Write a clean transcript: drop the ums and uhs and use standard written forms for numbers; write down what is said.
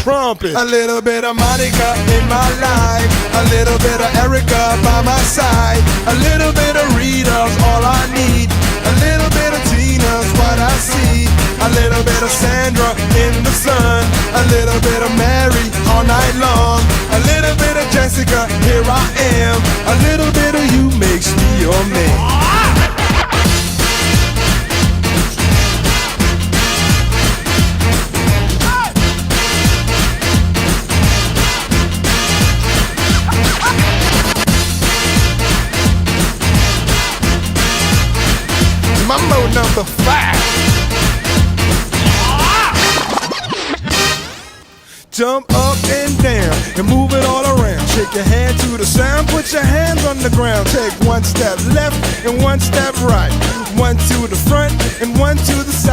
trumpet. A little bit of Monica in my life, a little bit of Erica by my side, a little bit of Rita's all I need, a little bit of Tina's what I see, a little bit of Sandra in the sun, a little bit of Mary all night long, a little bit of Jessica, here I am, a little bit of you makes me your man. Mambo number 5. Jump up and down and move it all around. Shake your hand to the sound, put your hands on the ground. Take one step left and one step right. One to the front and one to the side.